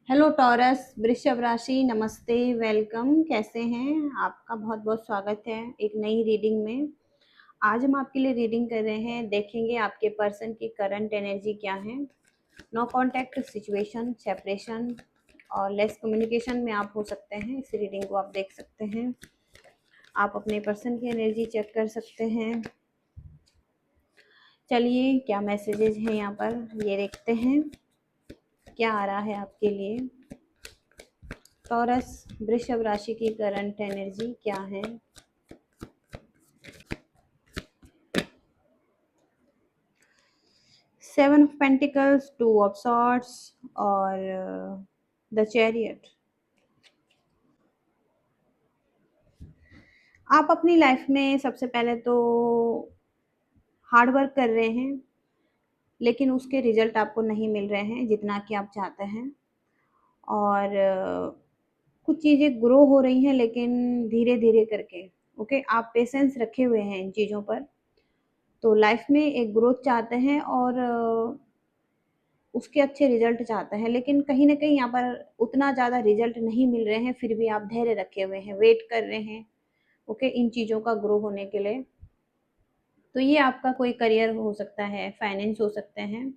Hello taurus वृषभ राशि, नमस्ते, वेलकम। कैसे हैं? आपका बहुत बहुत स्वागत है एक नई रीडिंग में। आज हम आपके लिए रीडिंग कर रहे हैं, देखेंगे आपके पर्सन की करंट एनर्जी क्या है। नो कांटेक्ट सिचुएशन, सेपरेशन और लेस कम्युनिकेशन में आप हो सकते हैं। इस रीडिंग को आप देख सकते हैं। आप अपने पर्सन की एनर्जी चेक कर सकते हैं। चलिए, क्या मैसेजेस हैं यहाँ पर ये देखते हैं, क्या आ रहा है आपके लिए। टॉरस वृषभ राशि की करंट एनर्जी क्या है। Seven of pentacles, two of swords और द चैरियट। आप अपनी लाइफ में सबसे पहले तो हार्ड वर्क कर रहे हैं, लेकिन उसके रिजल्ट आपको नहीं मिल रहे हैं जितना कि आप चाहते हैं। और कुछ चीज़ें ग्रो हो रही हैं, लेकिन धीरे धीरे करके। ओके, आप पेशेंस रखे हुए हैं इन चीज़ों पर। तो लाइफ में एक ग्रोथ चाहते हैं और उसके अच्छे रिजल्ट चाहते हैं, लेकिन कहीं ना कहीं यहाँ पर उतना ज़्यादा रिजल्ट नहीं मिल रहे हैं। फिर भी आप धैर्य रखे हुए हैं, वेट कर रहे हैं। ओके, इन चीज़ों का ग्रो होने के लिए। तो ये आपका कोई करियर हो सकता है, फाइनेंस हो सकते हैं।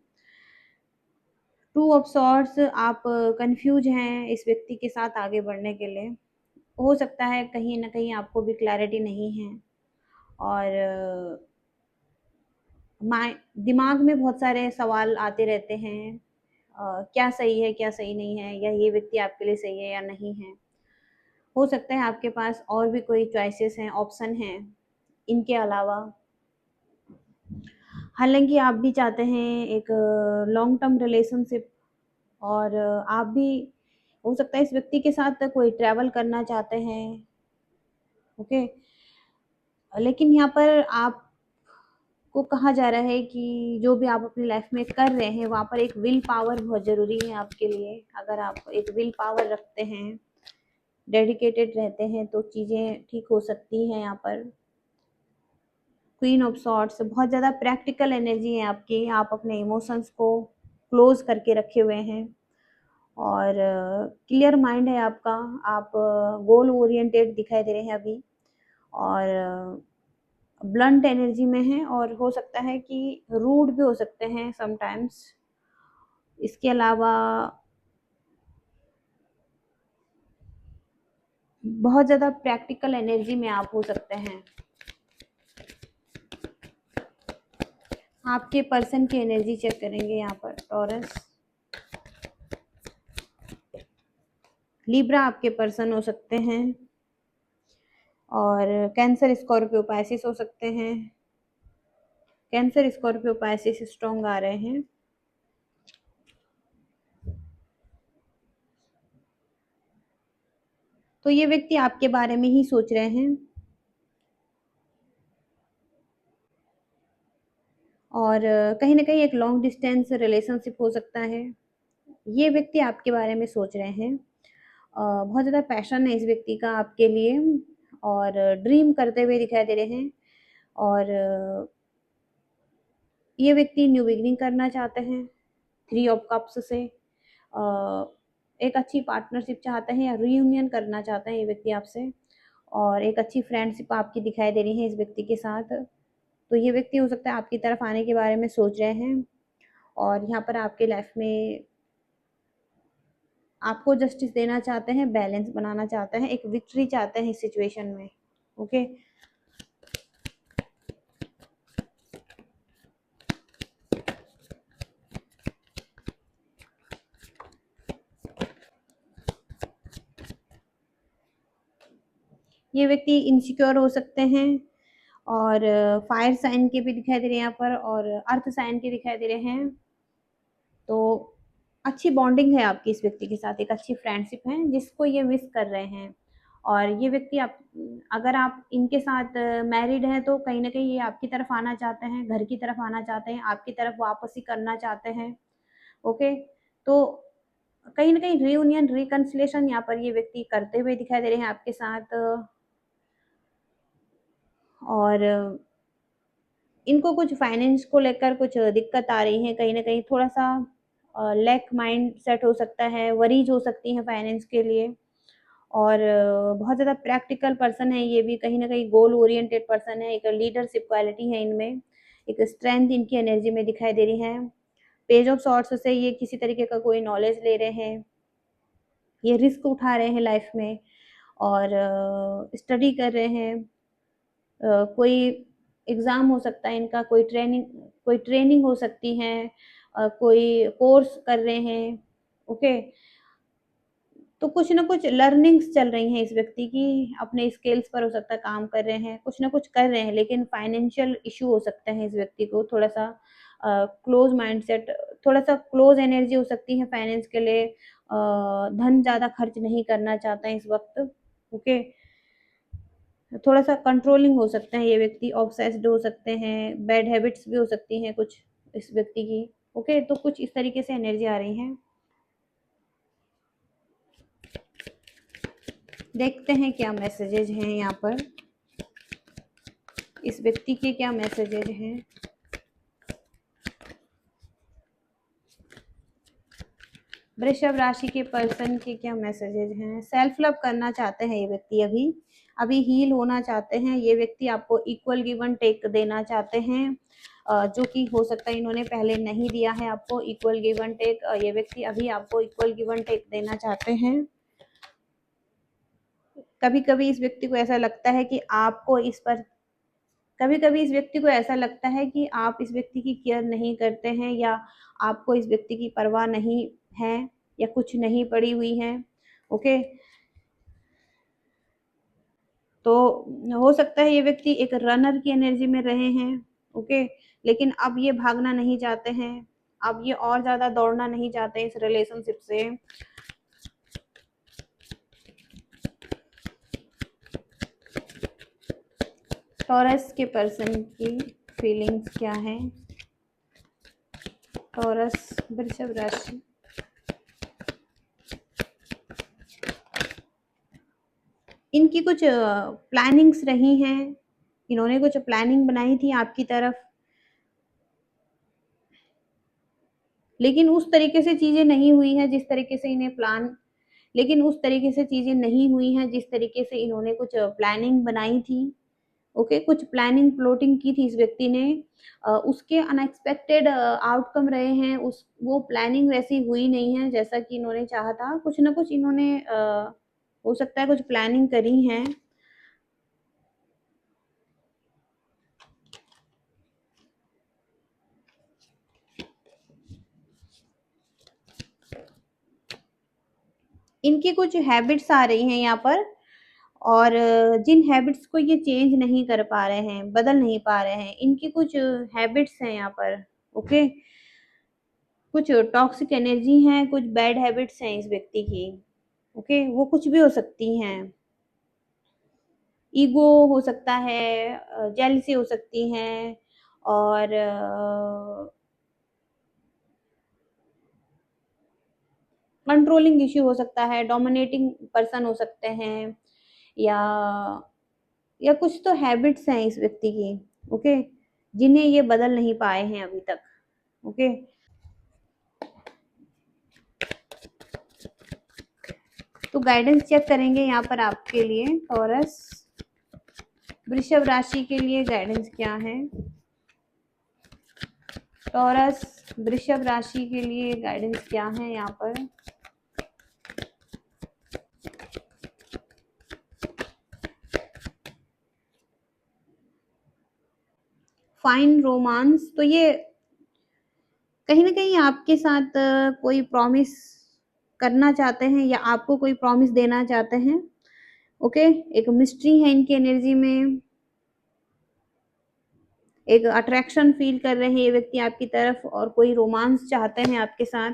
टू ऑफ सॉर्ड्स, आप कंफ्यूज हैं इस व्यक्ति के साथ आगे बढ़ने के लिए। हो सकता है कहीं ना कहीं आपको भी क्लैरिटी नहीं है। और दिमाग में बहुत सारे सवाल आते रहते हैं। क्या सही है, क्या सही नहीं है, या ये व्यक्ति आपके लिए सही है या नहीं है। हो सकता है आपके पास और भी कोई चॉइसेस हैं, ऑप्शन हैं इनके अलावा। हालांकि आप भी चाहते हैं एक लॉन्ग टर्म रिलेशनशिप। और आप भी, हो सकता है इस व्यक्ति के साथ कोई ट्रैवल करना चाहते हैं। ओके, लेकिन यहाँ पर आप को कहा जा रहा है कि जो भी आप अपनी लाइफ में कर रहे हैं, वहाँ पर एक विल पावर बहुत ज़रूरी है आपके लिए। अगर आप एक विल पावर रखते हैं, डेडिकेटेड रहते हैं, तो चीज़ें ठीक हो सकती हैं यहाँ पर। क्वीन ऑफ सॉर्ड्स, बहुत ज़्यादा प्रैक्टिकल एनर्जी है आपकी। आप अपने इमोशंस को क्लोज करके रखे हुए हैं और क्लियर माइंड है आपका। आप गोल ओरिएंटेड दिखाई दे रहे हैं अभी। और ब्लंट एनर्जी में है, और हो सकता है कि रूड भी हो सकते हैं समटाइम्स। इसके अलावा बहुत ज़्यादा प्रैक्टिकल एनर्जी में आप हो सकते हैं। आपके पर्सन की एनर्जी चेक करेंगे यहाँ पर। टॉरस, लिब्रा आपके पर्सन हो सकते हैं, और कैंसर, स्कॉर्पियो, पाइसिस हो सकते हैं। कैंसर, स्कॉर्पियो, पाइसिस स्ट्रॉन्ग आ रहे हैं। तो ये व्यक्ति आपके बारे में ही सोच रहे हैं, और कहीं ना कहीं एक लॉन्ग डिस्टेंस रिलेशनशिप हो सकता है। ये व्यक्ति आपके बारे में सोच रहे हैं। बहुत ज़्यादा पैशन है इस व्यक्ति का आपके लिए, और ड्रीम करते हुए दिखाई दे रहे हैं। और ये व्यक्ति न्यू बिगिनिंग करना चाहते हैं। थ्री ऑफ कप्स से एक अच्छी पार्टनरशिप चाहते हैं, या रीयूनियन करना चाहते हैं ये व्यक्ति आपसे। और एक अच्छी फ्रेंडशिप आपकी दिखाई दे रही है इस व्यक्ति के साथ। तो ये व्यक्ति हो सकता है आपकी तरफ आने के बारे में सोच रहे हैं, और यहाँ पर आपके लाइफ में आपको जस्टिस देना चाहते हैं, बैलेंस बनाना चाहते हैं, एक विक्ट्री चाहते हैं इस सिचुएशन में। ओके, ये व्यक्ति इनसिक्योर हो सकते हैं, और फायर साइन के भी दिखाई दे रहे हैं यहाँ पर, और अर्थ साइन के दिखाई दे रहे हैं। तो अच्छी बॉन्डिंग है आपकी इस व्यक्ति के साथ, एक अच्छी फ्रेंडशिप है जिसको ये मिस कर रहे हैं। और ये व्यक्ति आप, अगर आप इनके साथ मैरिड हैं, तो कहीं ना कहीं ये आपकी तरफ आना चाहते हैं, घर की तरफ आना चाहते हैं, आपकी तरफ वापसी करना चाहते हैं। ओके, तो कहीं ना कहीं रीयूनियन, रिकन्सिलेशन यहाँ पर ये व्यक्ति करते हुए दिखाई दे रहे हैं आपके साथ। और इनको कुछ फाइनेंस को लेकर कुछ दिक्कत आ रही है, कहीं ना कहीं थोड़ा सा लैक माइंड सेट हो सकता है, वरीज हो सकती हैं फाइनेंस के लिए। और बहुत ज़्यादा प्रैक्टिकल पर्सन है ये भी, कहीं ना कहीं गोल ओरिएंटेड पर्सन है, एक लीडरशिप क्वालिटी है इनमें, एक स्ट्रेंथ इनकी एनर्जी में दिखाई दे रही है। पेज ऑफ सॉर्ट्स से ये किसी तरीके का कोई नॉलेज ले रहे हैं, ये रिस्क उठा रहे हैं लाइफ में, और स्टडी कर रहे हैं। कोई एग्ज़ाम हो सकता है इनका, कोई ट्रेनिंग हो सकती है, कोई कोर्स कर रहे हैं। ओके, तो कुछ ना कुछ लर्निंग्स चल रही हैं इस व्यक्ति की, अपने स्किल्स पर हो सकता है काम कर रहे हैं, कुछ ना कुछ कर रहे हैं, लेकिन फाइनेंशियल इशू हो सकता है इस व्यक्ति को, थोड़ा सा क्लोज माइंडसेट, थोड़ा सा क्लोज एनर्जी हो सकती है फाइनेंस के लिए। धन ज़्यादा खर्च नहीं करना चाहता है इस वक्त। ओके, थोड़ा सा कंट्रोलिंग हो सकते हैं ये व्यक्ति, ऑब्सेस्ड हो सकते हैं, बैड हैबिट्स भी हो सकती हैं कुछ इस व्यक्ति की। ओके, तो कुछ इस तरीके से एनर्जी आ रही है। देखते हैं क्या मैसेजेज हैं यहाँ पर, इस व्यक्ति के क्या मैसेजेज हैं। वृषभ राशि के पर्सन के क्या मैसेजेज हैं। सेल्फ लव करना चाहते हैं ये व्यक्ति, अभी अभी हील होना चाहते हैं ये व्यक्ति, आपको इक्वल गिव एंड टेक देना चाहते हैं, जो कि हो सकता है इन्होंने पहले नहीं दिया है आपको इक्वल गिव एंड टेक। ये व्यक्ति अभी आपको इक्वल गिव एंड टेक देना चाहते हैं। कभी कभी इस व्यक्ति को ऐसा लगता है कि आपको इस पर, कभी कभी इस व्यक्ति को ऐसा लगता है कि आप इस व्यक्ति की केयर नहीं करते हैं, या आपको इस व्यक्ति की परवाह नहीं है, या कुछ नहीं पड़ी हुई है। ओके, तो हो सकता है ये व्यक्ति एक रनर की एनर्जी में रहे हैं। ओके, लेकिन अब ये भागना नहीं चाहते हैं, अब ये और ज्यादा दौड़ना नहीं चाहते इस रिलेशनशिप से। टॉरस के पर्सन की फीलिंग्स क्या है। टॉरस वृषभ राशि, इनकी कुछ प्लानिंग्स रही हैं, इन्होंने कुछ प्लानिंग बनाई थी आपकी तरफ, लेकिन उस तरीके से चीजें नहीं हुई हैं जिस तरीके से इन्हें प्लान, लेकिन उस तरीके से चीजें नहीं हुई हैं जिस तरीके से इन्होंने कुछ प्लानिंग बनाई थी। ओके, कुछ प्लानिंग प्लॉटिंग की थी इस व्यक्ति ने, उसके अनएक्सपेक्टेड आउटकम रहे हैं, उस वो प्लानिंग वैसी हुई नहीं है जैसा कि इन्होंने चाहा था। कुछ ना कुछ इन्होंने हो सकता है कुछ प्लानिंग करी है। इनकी कुछ हैबिट्स आ रही हैं यहाँ पर, और जिन हैबिट्स को ये चेंज नहीं कर पा रहे हैं, बदल नहीं पा रहे हैं, इनकी कुछ हैबिट्स हैं यहाँ पर। ओके, कुछ टॉक्सिक एनर्जी है, कुछ बैड हैबिट्स हैं इस व्यक्ति की। ओके, वो कुछ भी हो सकती हैं, ईगो हो सकता है, जेलसी हो सकती है, और कंट्रोलिंग इश्यू हो सकता है, डोमिनेटिंग पर्सन हो सकते हैं, या कुछ तो हैबिट्स हैं इस व्यक्ति की। ओके, जिन्हें ये बदल नहीं पाए हैं अभी तक। ओके, तो गाइडेंस चेक करेंगे यहाँ पर आपके लिए। टॉरस वृषभ राशि के लिए गाइडेंस क्या है। टॉरस वृषभ राशि के लिए गाइडेंस क्या है यहाँ पर। फाइन रोमांस, तो ये कहीं ना कहीं आपके साथ कोई प्रॉमिस करना चाहते हैं, या आपको कोई प्रॉमिस देना चाहते हैं। ओके, एक मिस्ट्री है इनकी एनर्जी में, एक अट्रैक्शन फील कर रहे हैं ये व्यक्ति आपकी तरफ, और कोई रोमांस चाहते हैं आपके साथ।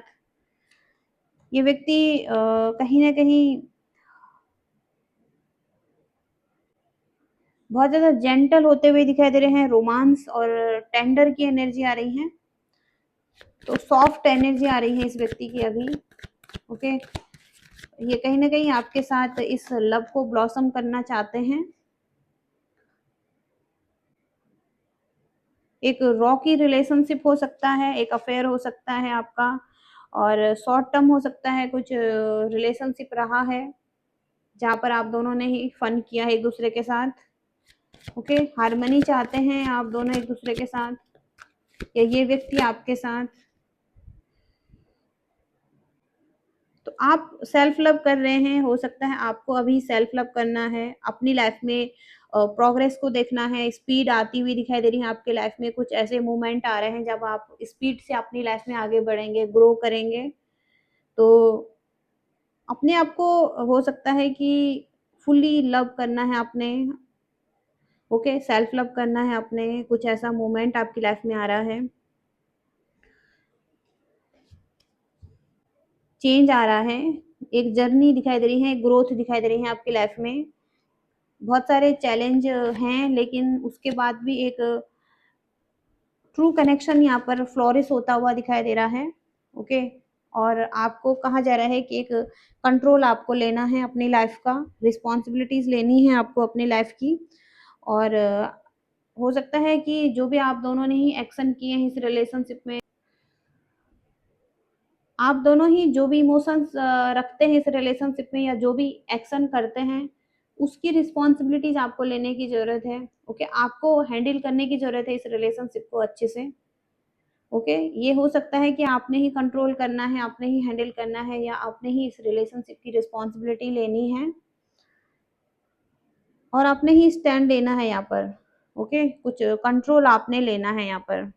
ये व्यक्ति कहीं ना कहीं बहुत ज्यादा जेंटल होते हुए दिखाई दे रहे हैं, रोमांस और टेंडर की एनर्जी आ रही है, तो सॉफ्ट एनर्जी आ रही है इस व्यक्ति की अभी। ओके, ये कहीं ना कहीं आपके साथ इस लव को ब्लॉसम करना चाहते हैं। एक रॉकी रिलेशनशिप हो सकता है, एक अफेयर हो सकता है आपका, और शॉर्ट टर्म हो सकता है, कुछ रिलेशनशिप रहा है जहाँ पर आप दोनों ने ही फन किया है एक दूसरे के साथ। ओके, हार्मनी चाहते हैं आप दोनों एक दूसरे के साथ, या ये व्यक्ति आपके साथ। तो आप सेल्फ लव कर रहे हैं, हो सकता है आपको अभी सेल्फ लव करना है, अपनी लाइफ में प्रोग्रेस को देखना है। स्पीड आती हुई दिखाई दे रही है आपके लाइफ में, कुछ ऐसे मोमेंट आ रहे हैं जब आप स्पीड से अपनी लाइफ में आगे बढ़ेंगे, ग्रो करेंगे। तो अपने आप को हो सकता है कि फुल्ली लव करना है अपने। ओके, सेल्फ लव करना है अपने, कुछ ऐसा मोमेंट आपकी लाइफ में आ रहा है, चेंज आ रहा है, एक जर्नी दिखाई दे रही है, ग्रोथ दिखाई दे रही है आपकी लाइफ में। बहुत सारे चैलेंज हैं, लेकिन उसके बाद भी एक ट्रू कनेक्शन यहाँ पर फ्लोरिश होता हुआ दिखाई दे रहा है। ओके, और आपको कहा जा रहा है कि एक कंट्रोल आपको लेना है अपनी लाइफ का, रिस्पॉन्सिबिलिटीज लेनी है आपको अपनी लाइफ की। और हो सकता है कि जो भी आप दोनों ने ही एक्शन किए हैं इस रिलेशनशिप में, आप दोनों ही जो भी इमोशंस रखते हैं इस रिलेशनशिप में, या जो भी एक्शन करते हैं, उसकी रिस्पॉन्सिबिलिटीज आपको लेने की जरूरत है। ओके, आपको हैंडल करने की जरूरत है इस रिलेशनशिप को अच्छे से। ओके, ये हो सकता है कि आपने ही कंट्रोल करना है, आपने ही हैंडल करना है, या आपने ही इस रिलेशनशिप की रिस्पॉन्सिबिलिटी लेनी है, और आपने ही स्टैंड लेना है यहाँ पर। ओके, कुछ कंट्रोल आपने लेना है यहाँ पर।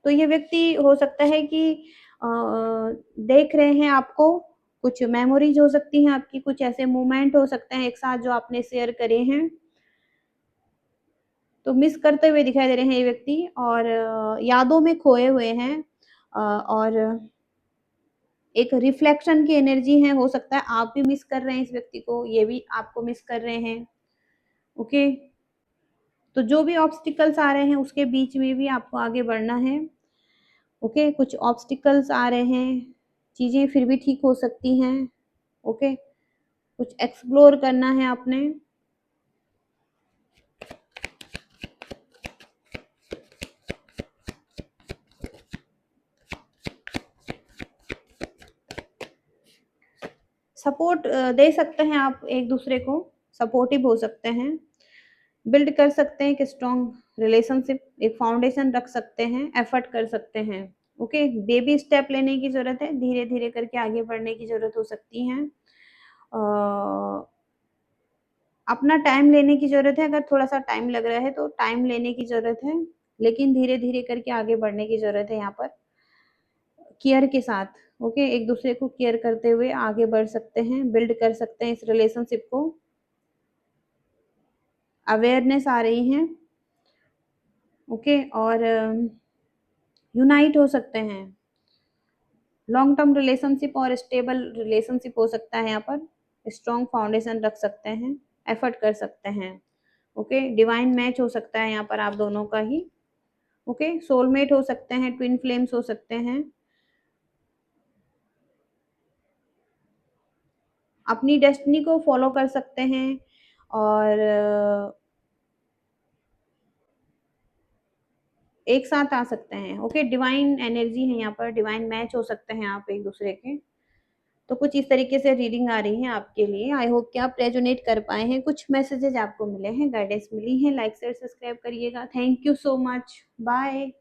तो ये व्यक्ति हो सकता है कि देख रहे हैं आपको, कुछ मेमोरीज हो सकती हैं आपकी, कुछ ऐसे मोमेंट हो सकते हैं एक साथ जो आपने शेयर करे हैं, तो मिस करते हुए दिखाई दे रहे हैं ये व्यक्ति, और यादों में खोए हुए हैं। और एक रिफ्लेक्शन की एनर्जी है, हो सकता है आप भी मिस कर रहे हैं इस व्यक्ति को, ये भी आपको मिस कर रहे हैं। ओके, तो जो भी ऑब्स्टिकल्स आ रहे हैं उसके बीच में भी आपको आगे बढ़ना है। ओके, कुछ ऑब्स्टिकल्स आ रहे हैं, चीजें फिर भी ठीक हो सकती हैं। ओके, कुछ एक्सप्लोर करना है आपने। सपोर्ट दे सकते हैं आप एक दूसरे को, सपोर्टिव हो सकते हैं, बिल्ड कर सकते हैं एक स्ट्रॉन्ग रिलेशनशिप, एक फाउंडेशन रख सकते हैं, एफर्ट कर सकते हैं। ओके, बेबी स्टेप लेने की जरूरत है, धीरे धीरे करके आगे बढ़ने की जरूरत हो सकती है। अपना टाइम लेने की जरूरत है, अगर थोड़ा सा टाइम लग रहा है तो टाइम लेने की जरूरत है, लेकिन धीरे धीरे करके आगे बढ़ने की जरूरत है यहाँ पर, केयर के साथ। ओके, एक दूसरे को केयर करते हुए आगे बढ़ सकते हैं, बिल्ड कर सकते हैं इस रिलेशनशिप को। अवेयरनेस आ रही है। ओके, और यूनाइट हो सकते हैं, लॉन्ग टर्म रिलेशनशिप और स्टेबल रिलेशनशिप हो सकता है यहाँ पर, स्ट्रॉन्ग फाउंडेशन रख सकते हैं, एफर्ट कर सकते हैं। ओके, डिवाइन मैच हो सकता है यहाँ पर आप दोनों का ही। ओके, सोलमेट हो सकते हैं, ट्विन फ्लेम्स हो सकते हैं, अपनी डेस्टिनी को फॉलो कर सकते हैं, और एक साथ आ सकते हैं। ओके, डिवाइन एनर्जी है यहाँ पर, डिवाइन मैच हो सकते हैं आप एक दूसरे के। तो कुछ इस तरीके से रीडिंग आ रही है आपके लिए। आई होप कि आप रेजोनेट कर पाए हैं, कुछ मैसेजेस आपको मिले हैं, गाइडेंस मिली है। लाइक शेयर सब्सक्राइब करिएगा। Thank you so much, bye.